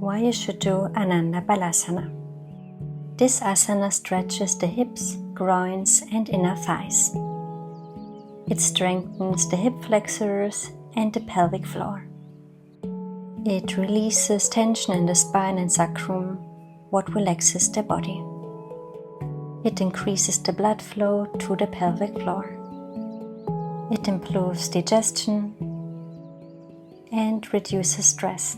why you should do Ananda Balasana. This asana stretches the hips, groins and inner thighs. It strengthens the hip flexors and the pelvic floor. It releases tension in the spine and sacrum, what relaxes the body. It increases the blood flow to the pelvic floor. It improves digestion and reduces stress.